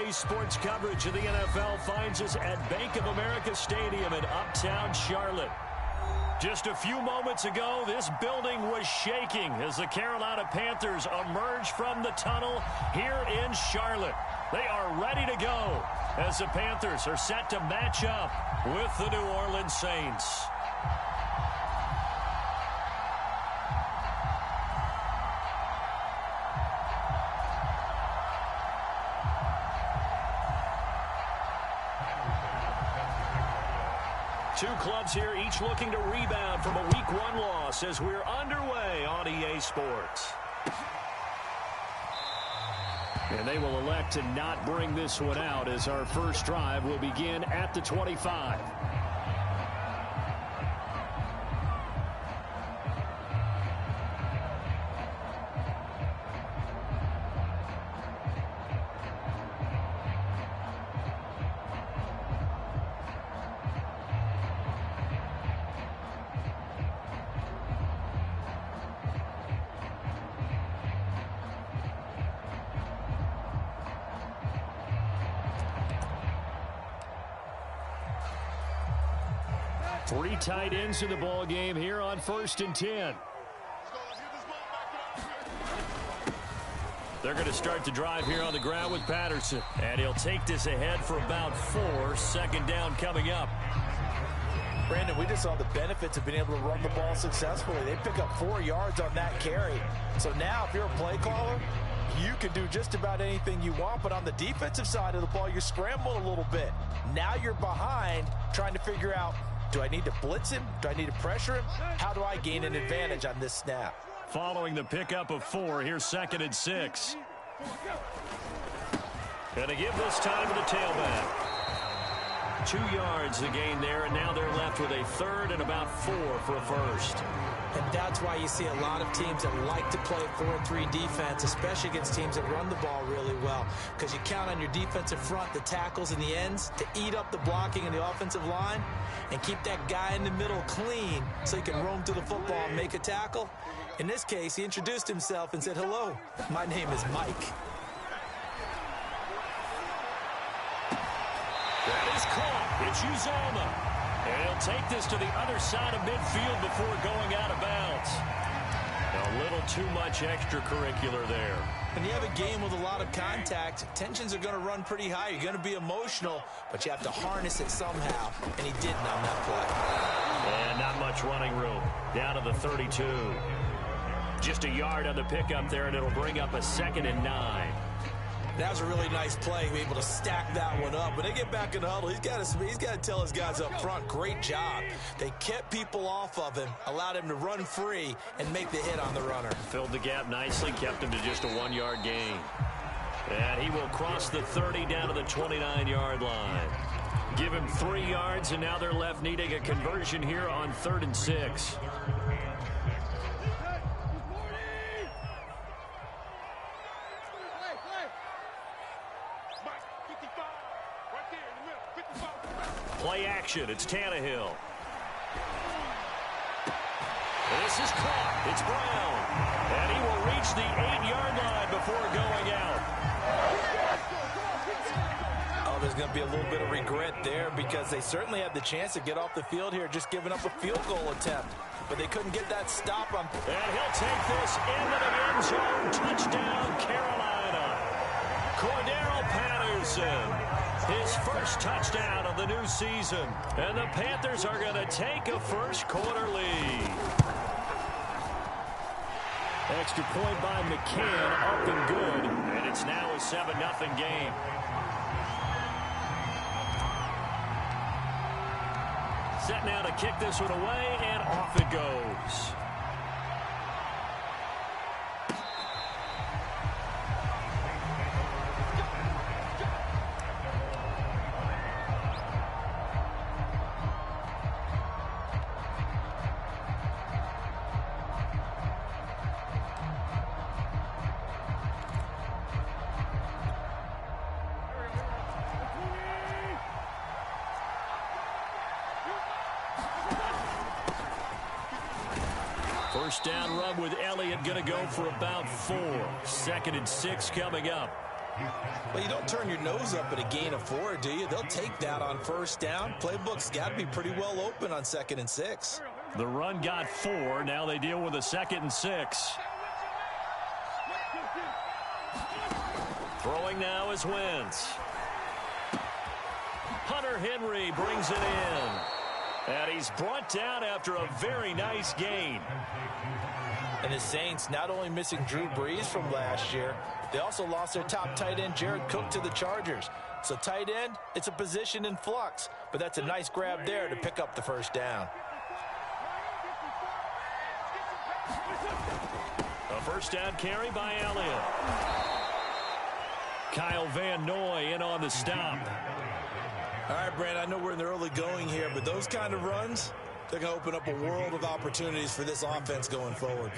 Today's sports coverage of the NFL finds us at Bank of America Stadium in Uptown Charlotte. Just a few moments ago, this building was shaking as the Carolina Panthers emerged from the tunnel here in Charlotte. They are ready to go as the Panthers are set to match up with the New Orleans Saints. Two clubs here, each looking to rebound from a Week 1 loss as we're underway on EA Sports. And they will elect to not bring this one out as our first drive will begin at the 25. Three tight ends in the ball game here on 1st and 10. They're going to start the drive here on the ground with Patterson. And he'll take this ahead for about 4. Second down coming up. Brandon, we just saw the benefits of being able to run the ball successfully. They pick up 4 yards on that carry. So now if you're a play caller, you can do just about anything you want. But on the defensive side of the ball, you're scrambling a little bit. Now you're behind trying to figure out, do I need to blitz him? Do I need to pressure him? How do I gain an advantage on this snap? Following the pickup of 4, here's 2nd and 6. And to give this time to the tailback. 2 yards the gain there, and now they're left with a 3rd and about 4 for a first. And that's why you see a lot of teams that like to play 4-3 defense, especially against teams that run the ball really well, because you count on your defensive front, the tackles and the ends, to eat up the blocking in the offensive line and keep that guy in the middle clean so he can roam through the football and make a tackle. In this case, he introduced himself and said, "Hello, my name is Mike." That is caught. It's Uzomah. And he'll take this to the other side of midfield before going out of bounds. A little too much extracurricular there. When you have a game with a lot of contact, tensions are going to run pretty high. You're going to be emotional, but you have to harness it somehow, and he didn't on that play. And not much running room. Down to the 32. Just a yard on the pickup there, and it'll bring up a 2nd and 9. That was a really nice play, be able to stack that one up. When they get back in the huddle, he's got to tell his guys up front, great job. They kept people off of him, allowed him to run free and make the hit on the runner. Filled the gap nicely, kept him to just a 1-yard gain. And he will cross the 30 down to the 29-yard line. Give him 3 yards, and now they're left needing a conversion here on 3rd and 6. Play action. It's Tannehill. This is caught. It's Brown. And he will reach the 8-yard line before going out. Oh, there's going to be a little bit of regret there because they certainly had the chance to get off the field here, just giving up a field goal attempt. But they couldn't get that stop on. And he'll take this into the end zone. Touchdown, Carolina. Cordero Patterson. His first touchdown of the new season. And the Panthers are going to take a first-quarter lead. Extra point by McCann, up and good. And it's now a 7-0 game. Set now to kick this one away, and off it goes. First down run with Elliott, going to go for about 4. 2nd and 6 coming up. Well, you don't turn your nose up at a gain of 4, do you? They'll take that on first down. Playbook's got to be pretty well open on 2nd and 6. The run got 4. Now they deal with a 2nd and 6. Throwing now is Wentz. Hunter Henry brings it in. And he's brought down after a very nice gain. And the Saints not only missing Drew Brees from last year, they also lost their top tight end, Jared Cook, to the Chargers. So tight end, it's a position in flux. But that's a nice grab there to pick up the first down. A first down carry by Elliott. Kyle Van Noy in on the stop. All right, Brandon, I know we're in the early going here, but those kind of runs, they're going to open up a world of opportunities for this offense going forward.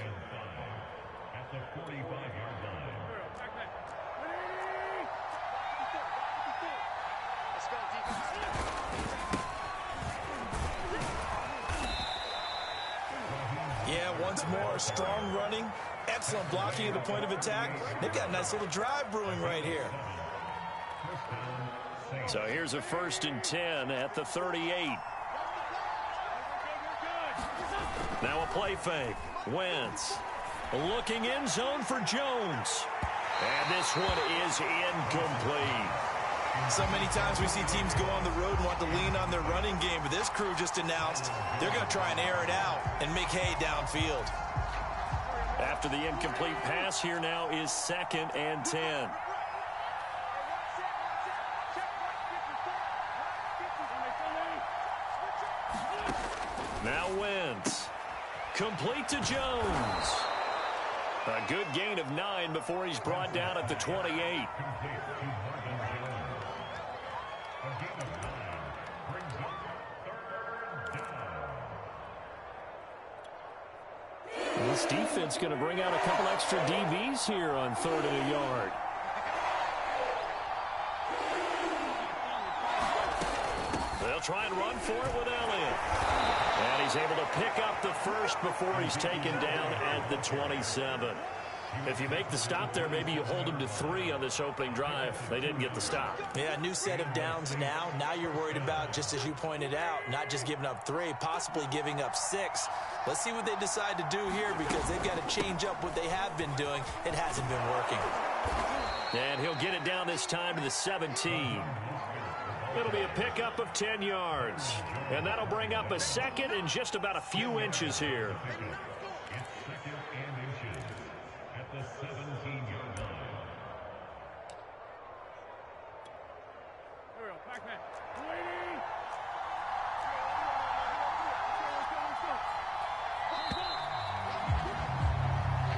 Yeah, once more, strong running, excellent blocking at the point of attack. They've got a nice little drive brewing right here. So here's a 1st and 10 at the 38. Now a play fake. Wentz looking in zone for Jones. And this one is incomplete. So many times we see teams go on the road and want to lean on their running game, but this crew just announced they're going to try and air it out and make hay downfield. After the incomplete pass, here now is 2nd and 10. Now Wentz. Complete to Jones. A good gain of 9 before he's brought down at the 28. This defense going to bring out a couple extra DBs here on 3rd and a yard. They'll try and run for it with Elliott. And he's able to pick up the first before he's taken down at the 27. If you make the stop there, maybe you hold him to 3 on this opening drive. They didn't get the stop. Yeah, new set of downs now. Now you're worried about, just as you pointed out, not just giving up 3, possibly giving up 6. Let's see what they decide to do here, because they've got to change up what they have been doing. It hasn't been working. And he'll get it down this time to the 17. It'll be a pickup of 10 yards. And that'll bring up a 2nd and just about a few inches here.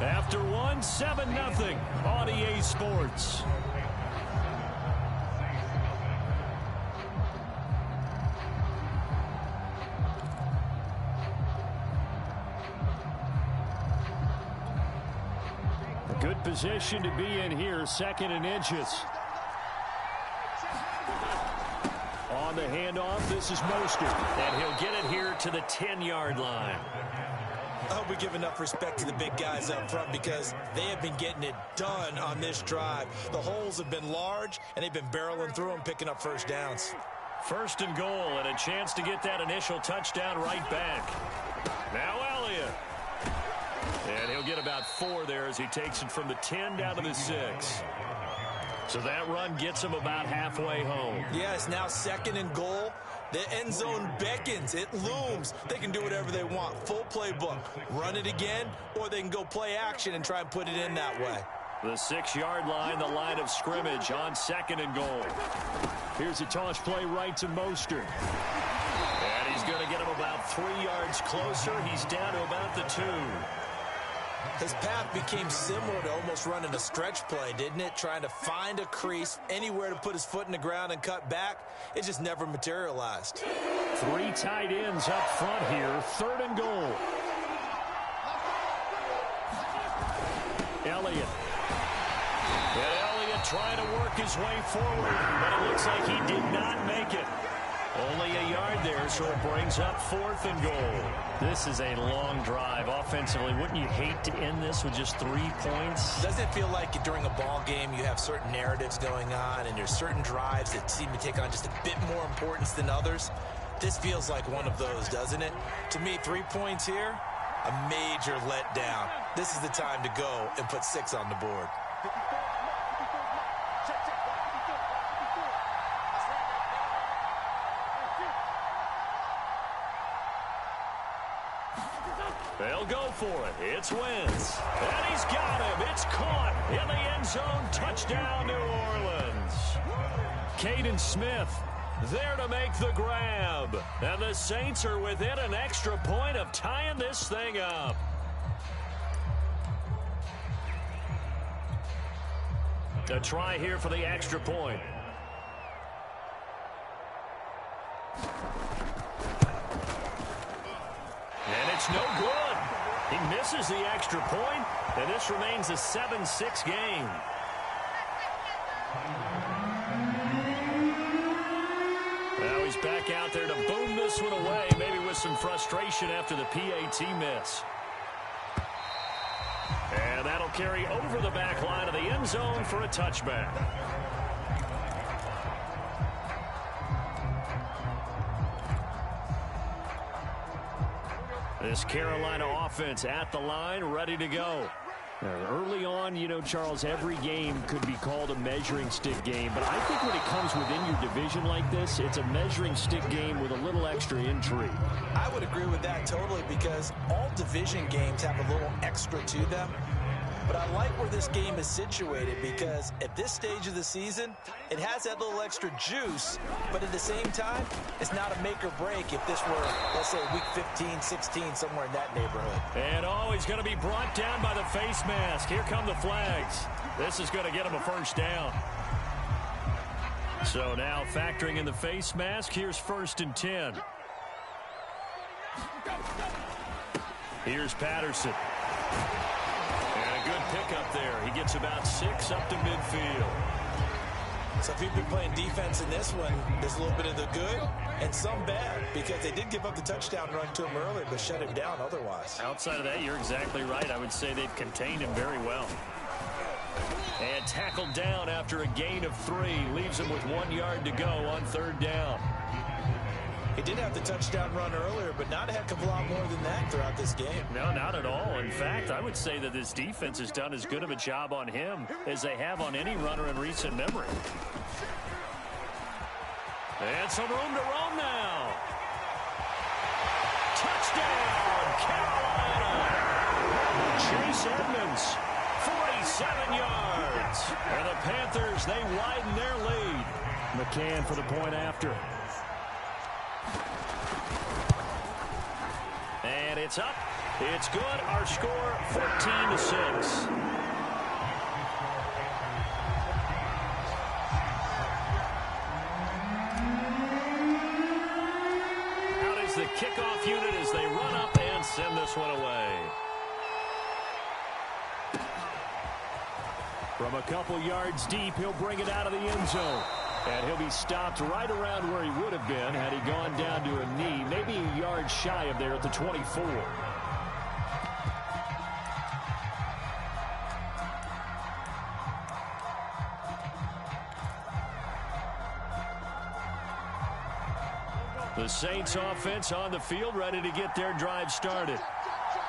After one, 7-0 on EA Sports. A good position to be in here, 2nd and inches. On the handoff, this is Mostert, and he'll get it here to the 10-yard line. I hope we give enough respect to the big guys up front, because they have been getting it done on this drive. The holes have been large, and they've been barreling through them, picking up first downs. 1st and goal, and a chance to get that initial touchdown right back. Now Elliott. And he'll get about 4 there as he takes it from the 10 down to the 6. So that run gets him about halfway home. Yeah, it's now 2nd and goal. The end zone beckons. It looms. They can do whatever they want. Full playbook. Run it again, or they can go play action and try and put it in that way. The 6-yard line, the line of scrimmage on 2nd and goal. Here's a toss play right to Mostert. And he's going to get him about 3 yards closer. He's down to about the 2. His path became similar to almost running a stretch play, didn't it? Trying to find a crease, anywhere to put his foot in the ground and cut back. It just never materialized. 3 tight ends up front here, 3rd and goal. Elliott. And Elliott trying to work his way forward, but it looks like he did not make it. Only a yard there, so it brings up 4th and goal. This is a long drive offensively. Wouldn't you hate to end this with just 3 points? Doesn't it feel like during a ball game you have certain narratives going on and there's certain drives that seem to take on just a bit more importance than others? This feels like one of those, doesn't it? To me, 3 points here, a major letdown. This is the time to go and put 6 on the board. They'll go for it. It's Wentz. And he's got him. It's caught in the end zone. Touchdown, New Orleans. Caden Smith there to make the grab. And the Saints are within an extra point of tying this thing up. A try here for the extra point. And it's no good. He misses the extra point, and this remains a 7-6 game. Now he's back out there to boom this one away, maybe with some frustration after the PAT miss. And that'll carry over the back line of the end zone for a touchback. This Carolina offense at the line, ready to go. Early on, you know, Charles, every game could be called a measuring stick game. But I think when it comes within your division like this, it's a measuring stick game with a little extra intrigue. I would agree with that totally because all division games have a little extra to them. But I like where this game is situated because at this stage of the season, it has that little extra juice, but at the same time, it's not a make or break if this were, let's say, week 15, 16, somewhere in that neighborhood. And he's going to be brought down by the face mask. Here come the flags. This is going to get him a first down. So now factoring in the face mask, here's 1st and 10. Here's Patterson. Good pickup there. He gets about 6 up to midfield. So if you've been playing defense in this one, there's a little bit of the good and some bad because they did give up the touchdown run to him earlier but shut him down otherwise. Outside of that, you're exactly right. I would say they've contained him very well. And tackled down after a gain of 3. Leaves him with 1 yard to go on 3rd down. He did have the touchdown run earlier, but not a heck of a lot more than that throughout this game. No, not at all. In fact, I would say that this defense has done as good of a job on him as they have on any runner in recent memory. And some room to roam now. Touchdown, Carolina. Chase Edmonds, 47 yards. And the Panthers, they widen their lead. McCann for the point after. And it's up. It's good. Our score, 14-6. Out is the kickoff unit as they run up and send this one away. From a couple yards deep, he'll bring it out of the end zone. And he'll be stopped right around where he would have been had he gone down to a knee, maybe a yard shy of there at the 24. The Saints offense on the field ready to get their drive started.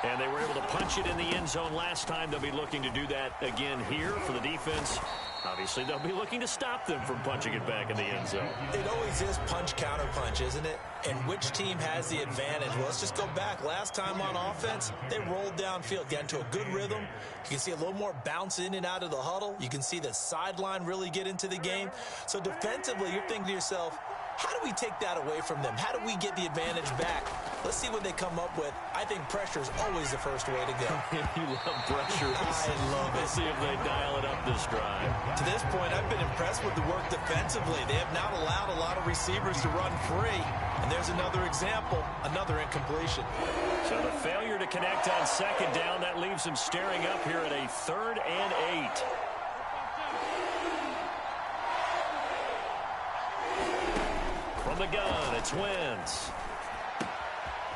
And they were able to punch it in the end zone last time. They'll be looking to do that again here for the defense. Obviously, they'll be looking to stop them from punching it back in the end zone. It always is punch, counter punch, isn't it? And which team has the advantage? Well, let's just go back. Last time on offense, they rolled downfield, got into a good rhythm. You can see a little more bounce in and out of the huddle. You can see the sideline really get into the game. So defensively, you're thinking to yourself, how do we take that away from them? How do we get the advantage back? Let's see what they come up with. I think pressure is always the first way to go. You love pressure. I love it. Let's see if they dial it up this drive. To this point, I've been impressed with the work defensively. They have not allowed a lot of receivers to run free. And there's another example, another incompletion. So the failure to connect on 2nd down, that leaves them staring up here at a 3rd and 8. From the gun. It's Wentz.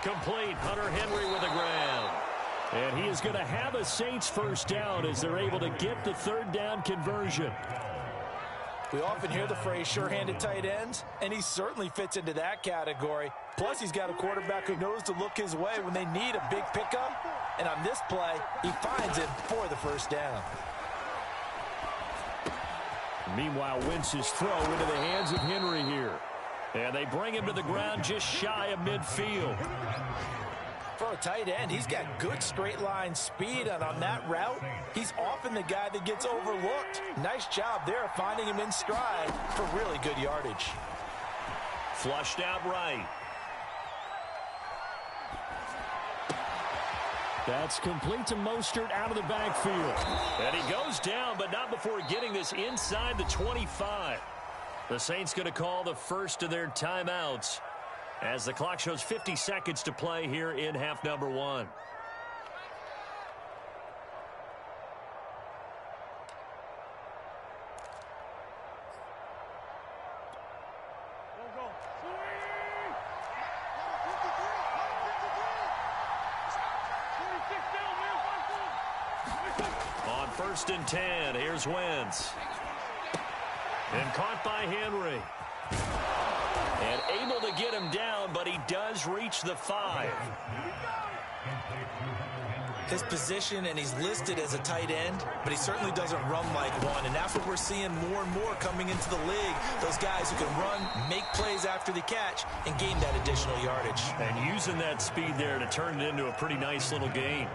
Complete. Hunter Henry with the ground. And he is going to have a Saints first down as they're able to get the third down conversion. We often hear the phrase sure-handed tight ends, and he certainly fits into that category. Plus, he's got a quarterback who knows to look his way when they need a big pickup. And on this play, he finds it for the first down. Meanwhile, Wentz's throw into the hands of Henry here. And they bring him to the ground just shy of midfield. For a tight end, he's got good straight line speed, and on that route, he's often the guy that gets overlooked. Nice job there finding him in stride for really good yardage. Flushed out right. That's complete to Mostert out of the backfield. And he goes down, but not before getting this inside the 25. The Saints going to call the first of their timeouts as the clock shows 50 seconds to play here in half number 1. On 1st and 10, here's Wentz. And caught by Henry. And able to get him down, but he does reach the 5. His position, and he's listed as a tight end, but he certainly doesn't run like one. And that's what we're seeing more and more coming into the league. Those guys who can run, make plays after the catch, and gain that additional yardage. And using that speed there to turn it into a pretty nice little gain.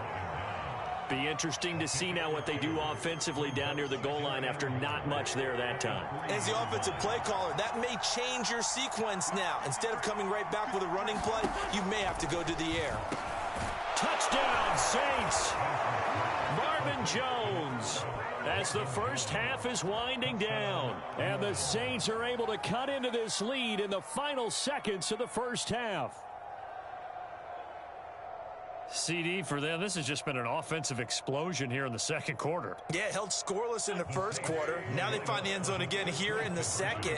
Be interesting to see now what they do offensively down near the goal line after not much there that time. As the offensive play caller, that may change your sequence now. Instead of coming right back with a running play, you may have to go to the air. Touchdown, Saints! Marvin Jones, as the first half is winding down. And the Saints are able to cut into this lead in the final seconds of the first half. CD, for them, this has just been an offensive explosion here in the second quarter. Yeah, held scoreless in the first quarter. Now they find the end zone again here in the second.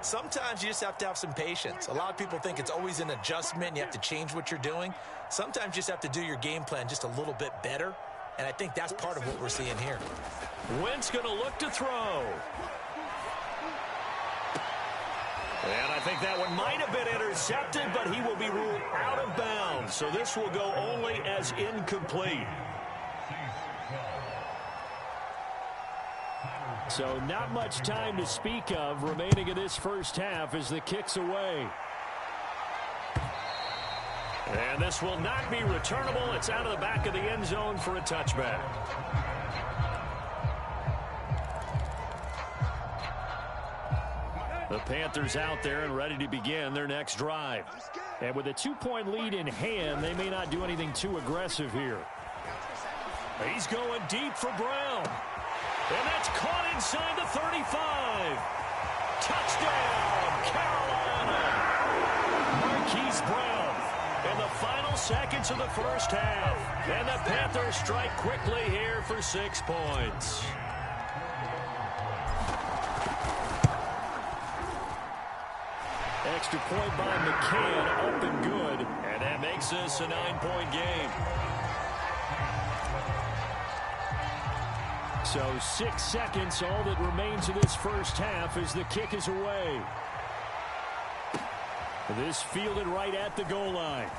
Sometimes you just have to have some patience. A lot of people think it's always an adjustment. You have to change what you're doing. Sometimes you just have to do your game plan just a little bit better. And I think that's part of what we're seeing here. Wentz going to look to throw. And I think that one might have been intercepted, but he will be ruled out of bounds. So this will go only as incomplete. So not much time to speak of remaining in this first half as the kick's away. And this will not be returnable. It's out of the back of the end zone for a touchback. The Panthers out there and ready to begin their next drive. And with a 2-point lead in hand, they may not do anything too aggressive here. He's going deep for Brown. And that's caught inside the 35. Touchdown, Carolina. Marquise Brown in the final seconds of the first half. And the Panthers strike quickly here for 6 points. Extra point by McCann, up and good. And that makes this a 9-point game. So 6 seconds, all that remains of this first half as the kick is away. This fielded right at the goal line.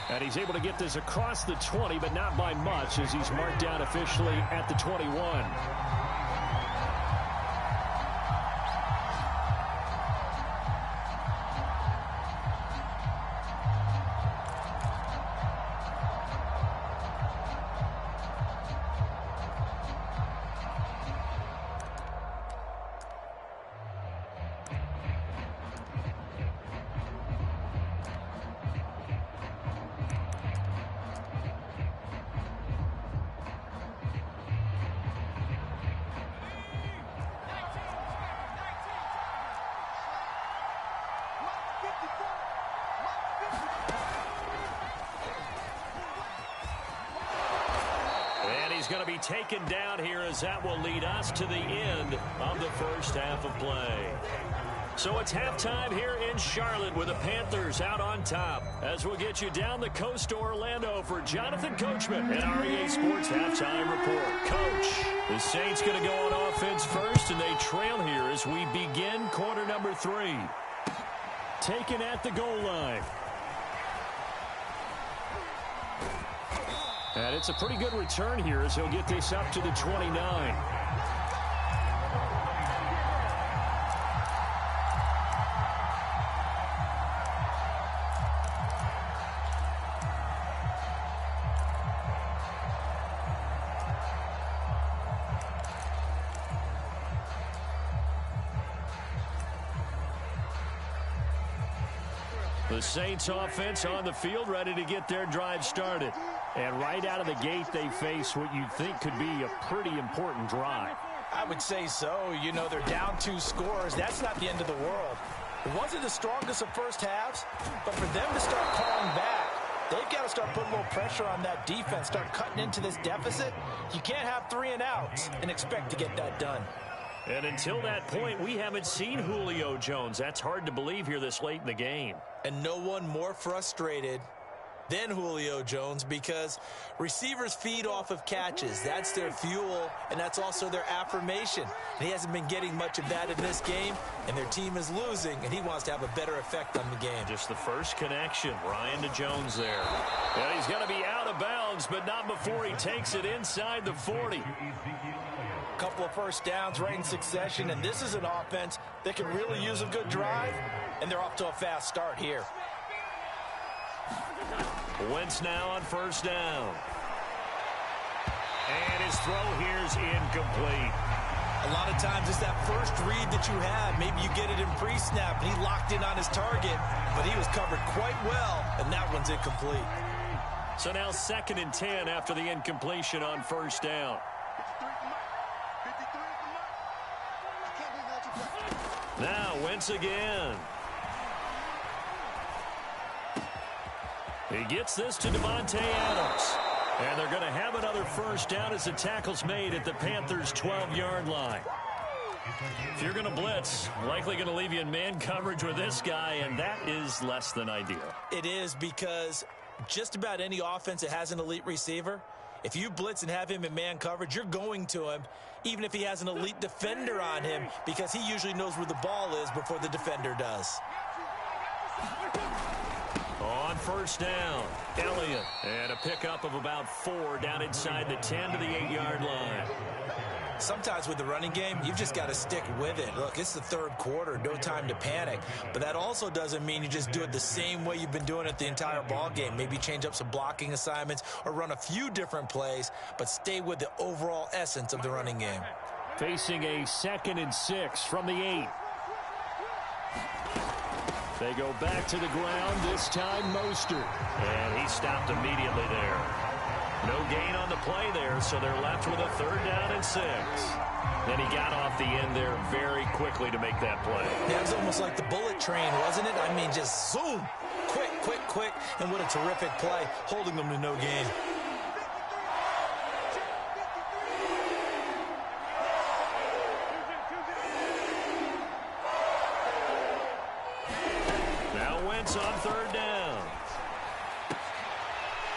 And he's able to get this across the 20, but not by much as he's marked down officially at the 21. he's going to be taken down here as that will lead us to the end of the first half of play. So it's halftime here in Charlotte with the Panthers out on top. As we'll get you down the coast to Orlando for Jonathan Coachman and our EA Sports Halftime Report. Coach, the Saints going to go on offense first, and they trail here as we begin quarter number 3. Taken at the goal line. And it's a pretty good return here as he'll get this up to the 29. The Saints offense on the field, ready to get their drive started. And right out of the gate, they face what you think could be a pretty important drive. I would say so. You know, they're down 2 scores. That's not the end of the world. It wasn't the strongest of first halves, but for them to start calling back, they've got to start putting a little pressure on that defense, start cutting into this deficit. You can't have 3 and outs and expect to get that done. And until that point, we haven't seen Julio Jones. That's hard to believe here this late in the game. And no one more frustrated than Julio Jones because receivers feed off of catches. That's their fuel, and that's also their affirmation. And he hasn't been getting much of that in this game, and their team is losing, and he wants to have a better effect on the game. Just the first connection, Ryan to Jones there. And he's going to be out of bounds, but not before he takes it inside the 40. Couple of first downs right in succession, and this is an offense that can really use a good drive, and they're off to a fast start here. Wentz now on first down. And his throw here's incomplete. A lot of times it's that first read that you have. Maybe you get it in pre-snap, and he locked in on his target, but he was covered quite well, and that one's incomplete. So now 2nd and 10 after the incompletion on first down. Now Wentz again. He gets this to Devontae Adams. And they're going to have another first down as the tackle's made at the Panthers' 12-yard line. If you're going to blitz, likely going to leave you in man coverage with this guy, and that is less than ideal. It is because just about any offense that has an elite receiver, if you blitz and have him in man coverage, you're going to him, even if he has an elite defender on him, because he usually knows where the ball is before the defender does. On first down, Elliott. And a pickup of about 4 down inside the 10 to the 8-yard line. Sometimes with the running game, you've just got to stick with it. Look, it's the 3rd quarter, no time to panic. But that also doesn't mean you just do it the same way you've been doing it the entire ball game. Maybe change up some blocking assignments or run a few different plays, but stay with the overall essence of the running game. Facing a 2nd and 6 from the 8. They go back to the ground, this time Mostert. And he stopped immediately there. No gain on the play there, so they're left with a 3rd down and 6. Then he got off the end there very quickly to make that play. That was almost like the bullet train, wasn't it? I mean, just zoom. Quick, quick, quick. And what a terrific play, holding them to no gain. Now Wentz on 3rd down.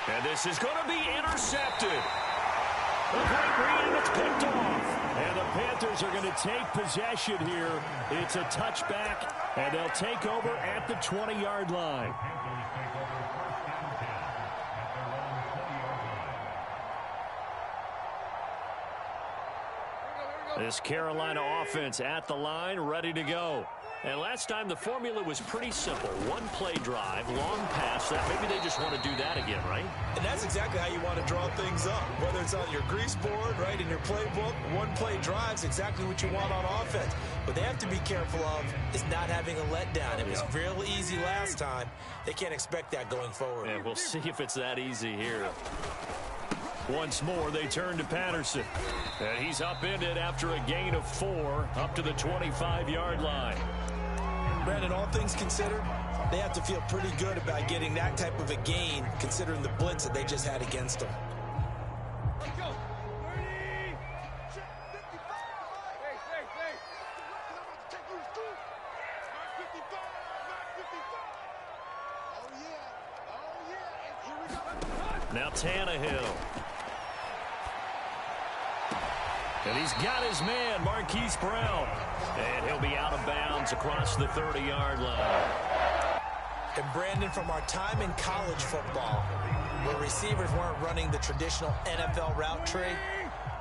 And this is going to be intercepted. A great read, and it's picked off. And the Panthers are going to take possession here. It's a touchback, and they'll take over at the 20-yard line. This Carolina offense at the line, ready to go. And last time the formula was pretty simple. 1-play drive, long pass. That maybe they just want to do that again, right? And that's exactly how you want to draw things up. Whether it's on your grease board, right, in your playbook, 1-play drive's exactly what you want on offense. What they have to be careful of is not having a letdown. It was real easy last time. They can't expect that going forward. And we'll see if it's that easy here. Once more, they turn to Patterson. And he's upended after a gain of 4 up to the 25-yard line. Brandon, all things considered, they have to feel pretty good about getting that type of a gain, considering the blitz that they just had against them. Now Tannehill. And he's got his man, Marquise Brown. And he'll be out of bounds across the 30-yard line. And Brandon, from our time in college football, where receivers weren't running the traditional NFL route tree,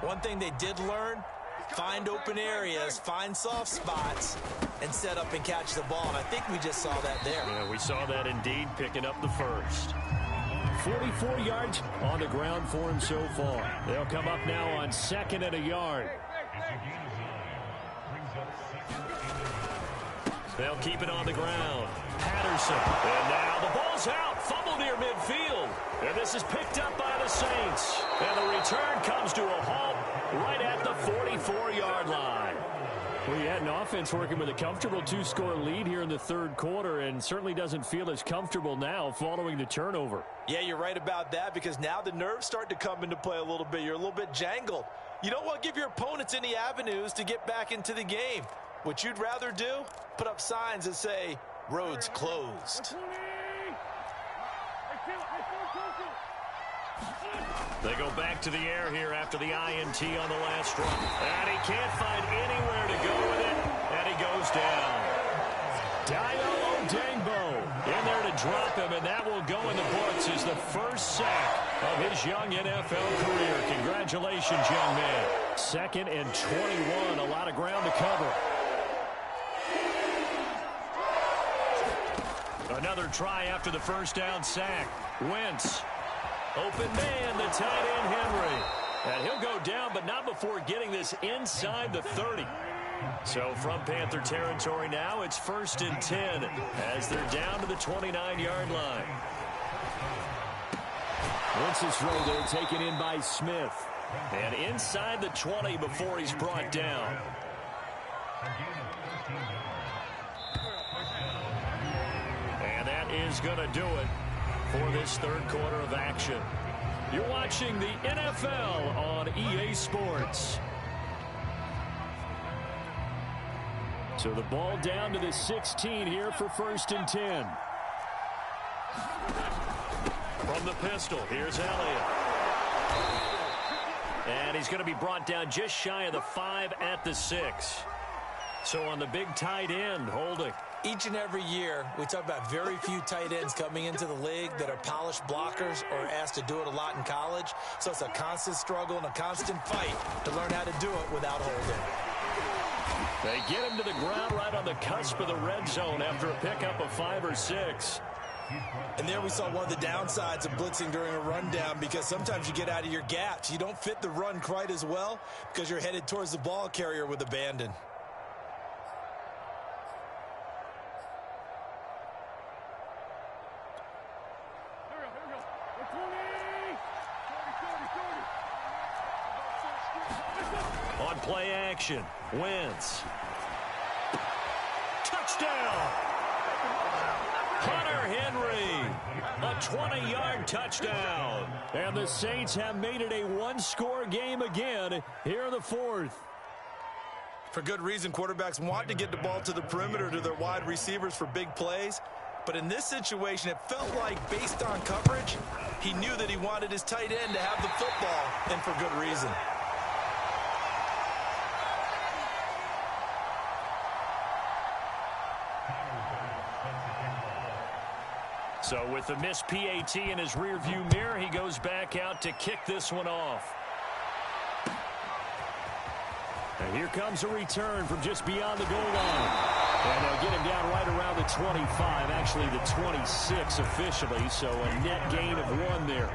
one thing they did learn, find open areas, find soft spots, and set up and catch the ball. And I think we just saw that there. Yeah, we saw that indeed, picking up the first. 44 yards on the ground for him so far. They'll come up now on 2nd and a yard. They'll keep it on the ground. Patterson. And now the ball's out. Fumble near midfield. And this is picked up by the Saints. And the return comes to a halt right at the 44-yard line. Well, you had an offense working with a comfortable 2-score lead here in the third quarter, and certainly doesn't feel as comfortable now following the turnover. Yeah, you're right about that, because now the nerves start to come into play a little bit. You're a little bit jangled. You don't want to give your opponents any avenues to get back into the game. What you'd rather do, put up signs that say, roads closed. They go back to the air here after the INT on the last run. And he can't find anywhere to go with it. And he goes down. Dio Odengbo in there to drop him, and that will go in the books as the first sack of his young NFL career. Congratulations, young man. 2nd and 21, a lot of ground to cover. Another try after the first down sack. Wentz. Open man, the tight end Henry. And he'll go down, but not before getting this inside the 30. So from Panther territory now, it's 1st and 10 as they're down to the 29-yard line. Wentz's throw there taken in by Smith. And inside the 20 before he's brought down. And that is going to do it for this third quarter of action. You're watching the NFL on EA Sports. So the ball down to the 16 here for 1st and 10. From the pistol, here's Elliott. And he's going to be brought down just shy of the 5 at the 6. So on the big tight end, holding. Each and every year, we talk about very few tight ends coming into the league that are polished blockers or asked to do it a lot in college. So it's a constant struggle and a constant fight to learn how to do it without holding. They get him to the ground right on the cusp of the red zone after a pickup of 5 or 6. And there we saw one of the downsides of blitzing during a rundown, because sometimes you get out of your gaps. You don't fit the run quite as well because you're headed towards the ball carrier with abandon. On play action, Wentz. Touchdown! Hunter Henry, a 20-yard touchdown. And the Saints have made it a one-score game again here in the fourth. For good reason, quarterbacks want to get the ball to the perimeter to their wide receivers for big plays. But in this situation, it felt like, based on coverage, he knew that he wanted his tight end to have the football, and for good reason. So with the missed PAT in his rearview mirror, he goes back out to kick this one off. And here comes a return from just beyond the goal line. And they'll get him down right around the 25, actually the 26 officially, so a net gain of 1 there.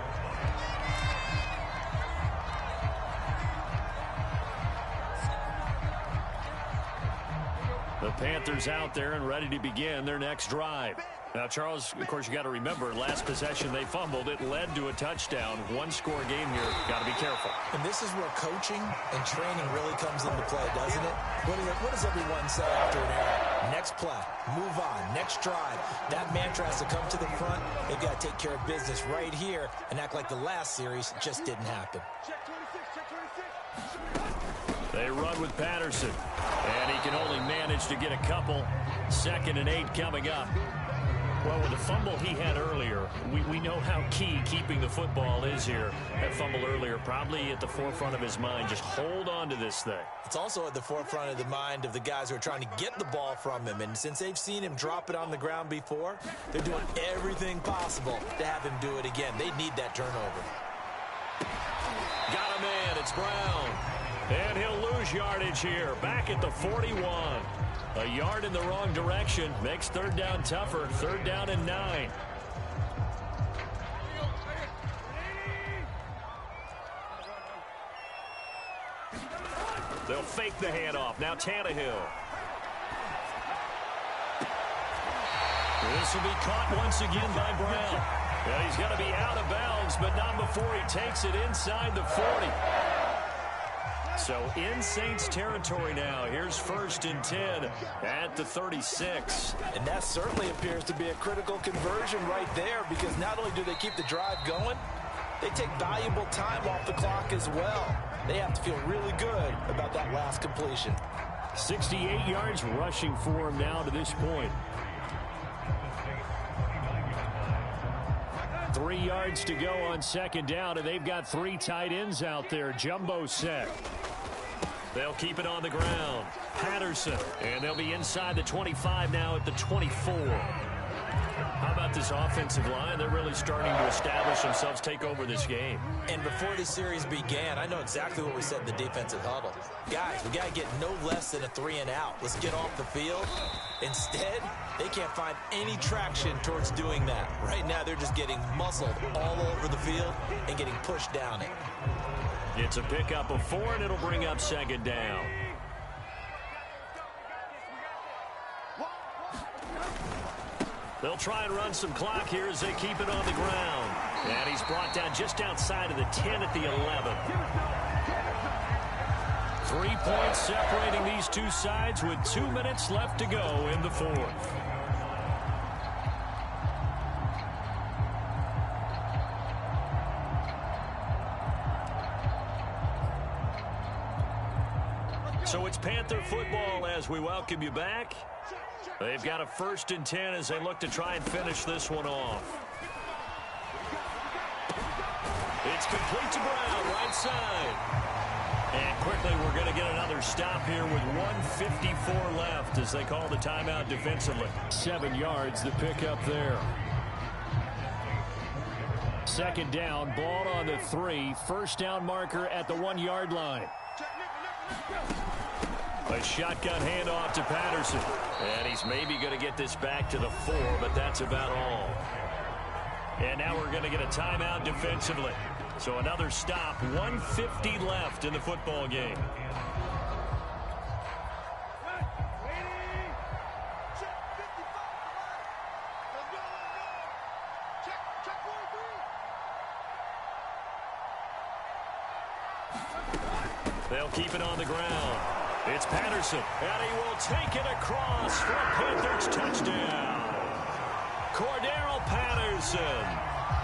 The Panthers out there and ready to begin their next drive. Now, Charles, of course, you got to remember, last possession they fumbled. It led to a touchdown. One-score game here. Got to be careful. And this is where coaching and training really comes into play, doesn't it? What does everyone say after an error? Next play, move on, next drive. That mantra has to come to the front. They've got to take care of business right here and act like the last series just didn't happen. They run with Patterson, and he can only manage to get a couple. 2nd and 8 coming up. Well, with the fumble he had earlier, we know how key keeping the football is here. That fumble earlier probably at the forefront of his mind. Just hold on to this thing. It's also at the forefront of the mind of the guys who are trying to get the ball from him. And since they've seen him drop it on the ground before, they're doing everything possible to have him do it again. They need that turnover. Got a man. It's Brown. And he'll lose yardage here. Back at the 41. A yard in the wrong direction. Makes third down tougher. Third down and 9. They'll fake the handoff. Now Tannehill. This will be caught once again by Brown. And he's going to be out of bounds, but not before he takes it inside the 40. So in Saints territory now. Here's 1st and 10 at the 36. And that certainly appears to be a critical conversion right there, because not only do they keep the drive going, they take valuable time off the clock as well. They have to feel really good about that last completion. 68 yards rushing for him now to this point. 3 yards to go on 2nd down, and they've got 3 tight ends out there. Jumbo set. They'll keep it on the ground. Patterson, and they'll be inside the 25 now at the 24. How about this offensive line? They're really starting to establish themselves, take over this game. And before this series began, I know exactly what we said in the defensive huddle. Guys, we got to get no less than a 3 and out. Let's get off the field. Instead, they can't find any traction towards doing that. Right now, they're just getting muscled all over the field and getting pushed down it. It's a pickup of 4, and it'll bring up 2nd down. They'll try and run some clock here as they keep it on the ground. And he's brought down just outside of the 10 at the 11. 3 points separating these two sides with 2 minutes left to go in the 4th. So it's Panther football as we welcome you back. They've got a 1st and 10 as they look to try and finish this one off. It's complete to Brown, right side. And quickly we're going to get another stop here with 1:54 left as they call the timeout defensively. 7 yards the pickup there. 2nd down, ball on the 3. 1st down marker at the 1-yard line. A shotgun handoff to Patterson. And he's maybe going to get this back to the 4, but that's about all. And now we're going to get a timeout defensively. So another stop, 1:50 left in the football game. They'll keep it on the ground. It's Patterson, and he will take it across for a Panthers touchdown. Cordero Patterson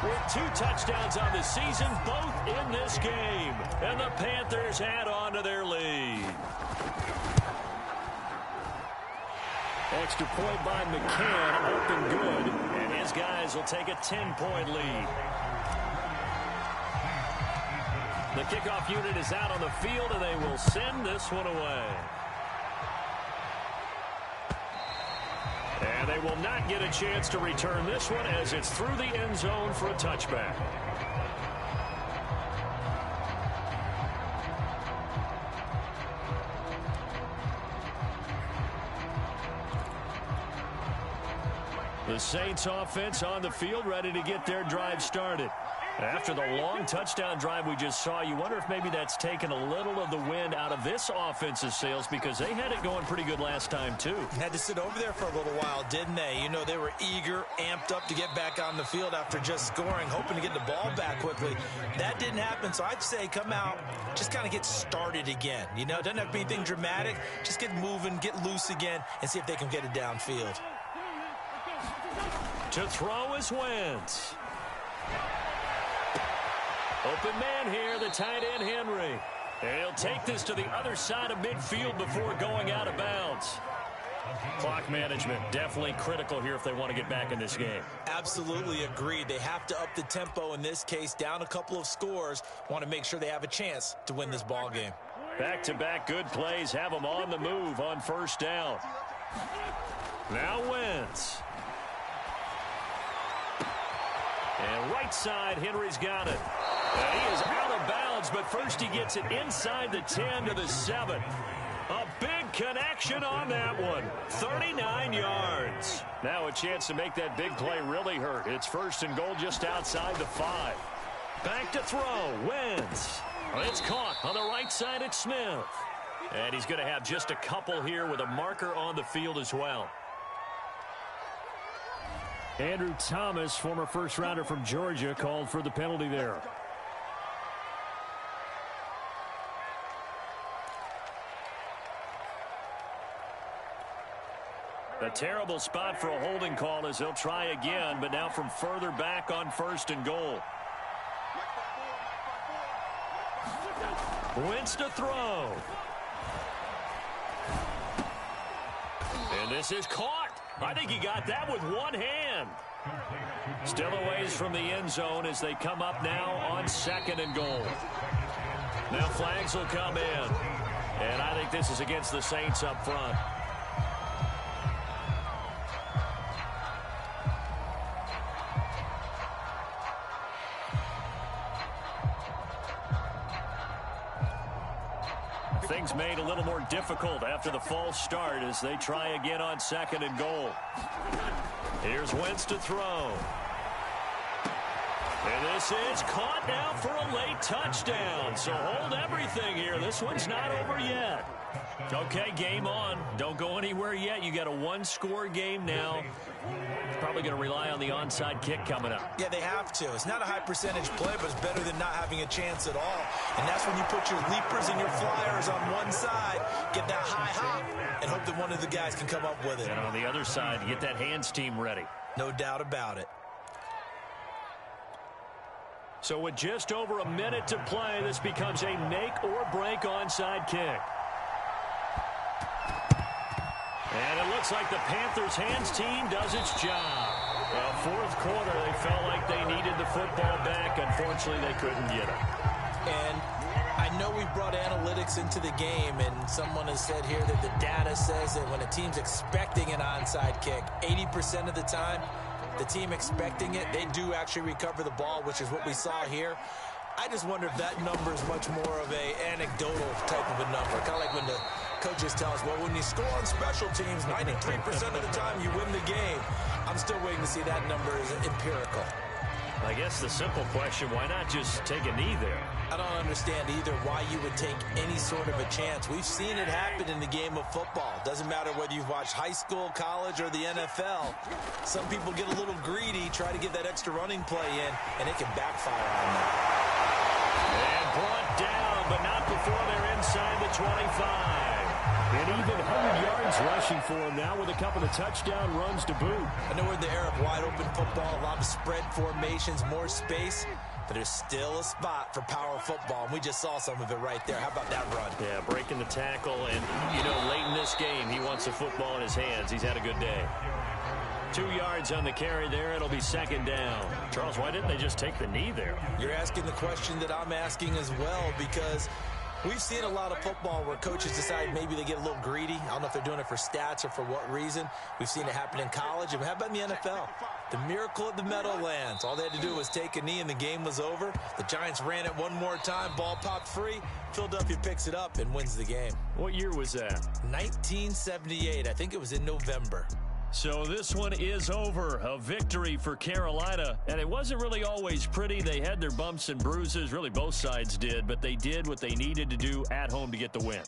with 2 touchdowns on the season, both in this game. And the Panthers add on to their lead. Extra point by McCann, up and good. And his guys will take a 10-point lead. The kickoff unit is out on the field, and they will send this one away. And they will not get a chance to return this one as it's through the end zone for a touchback. The Saints offense on the field, ready to get their drive started. After the long touchdown drive we just saw, you wonder if maybe that's taken a little of the wind out of this offensive sails, because they had it going pretty good last time, too. Had to sit over there for a little while, didn't they? You know, they were eager, amped up to get back on the field after just scoring, hoping to get the ball back quickly. That didn't happen, so I'd say come out, just kind of get started again. You know, it doesn't have to be anything dramatic. Just get moving, get loose again, and see if they can get it downfield. To throw is Wentz. Open man here, the tight end, Henry. And he'll take this to the other side of midfield before going out of bounds. Clock management definitely critical here if they want to get back in this game. Absolutely agreed. They have to up the tempo in this case, down a couple of scores. Want to make sure they have a chance to win this ball game. Back-to-back good plays have them on the move on first down. Now Wentz. And right side, Henry's got it. And he is out of bounds, but first he gets it inside the 10 to the 7. A big connection on that one. 39 yards. Now a chance to make that big play really hurt. It's first and goal just outside the 5. Back to throw. Wentz. It's caught on the right side at Smith. And he's going to have just a couple here with a marker on the field as well. Andrew Thomas, former first-rounder from Georgia, called for the penalty there. A terrible spot for a holding call as they'll try again, but now from further back on first and goal. Wentz to throw. And this is caught. I think he got that with one hand. Still a ways from the end zone as they come up now on second and goal. Now flags will come in. And I think this is against the Saints up front. Things made a little more difficult after the false start as they try again on second and goal. Here's Wentz to throw. And this is caught now for a late touchdown. So hold everything here. This one's not over yet. Okay, game on. Don't go anywhere yet. You got a one-score game now. Probably going to rely on the onside kick coming up. Yeah, they have to. It's not a high percentage play, but it's better than not having a chance at all. And that's when you put your leapers and your flyers on one side, get that high hop, and hope that one of the guys can come up with it. And on the other side, you get that hands team ready. No doubt about it. So with just over a minute to play, this becomes a make-or-break onside kick. And it looks like the Panthers' hands team does its job. Well, fourth quarter, they felt like they needed the football back. Unfortunately, they couldn't get it. And I know we brought analytics into the game, and someone has said here that the data says that when a team's expecting an onside kick, 80% of the time, the team expecting it, they do actually recover the ball, which is what we saw here. I just wonder if that number is much more of a anecdotal type of a number. Kind of like when the coaches tell us, well, when you score on special teams, 93% of the time you win the game. I'm still waiting to see that number is empirical. I guess the simple question, why not just take a knee there? I don't understand either why you would take any sort of a chance. We've seen it happen in the game of football. Doesn't matter whether you've watched high school, college, or the NFL. Some people get a little greedy, try to get that extra running play in, and it can backfire on them. And brought down, but not before they're inside the 25. And even 100 yards rushing for him now with a couple of touchdown runs to boot. I know we're in the era of wide-open football, a lot of spread formations, more space, but there's still a spot for power football, and we just saw some of it right there. How about that run? Yeah, breaking the tackle, and, you know, late in this game, he wants the football in his hands. He's had a good day. 2 yards on the carry there. It'll be second down. Charles, why didn't they just take the knee there? You're asking the question that I'm asking as well, because we've seen a lot of football where coaches decide maybe they get a little greedy. I don't know if they're doing it for stats or for what reason. We've seen it happen in college. And how about in the NFL? The miracle of the Meadowlands. All they had to do was take a knee and the game was over. The Giants ran it one more time. Ball popped free. Philadelphia picks it up and wins the game. What year was that? 1978. I think it was in November. So this one is over. A victory for Carolina. And it wasn't really always pretty. They had their bumps and bruises. Really, both sides did. But they did what they needed to do at home to get the win.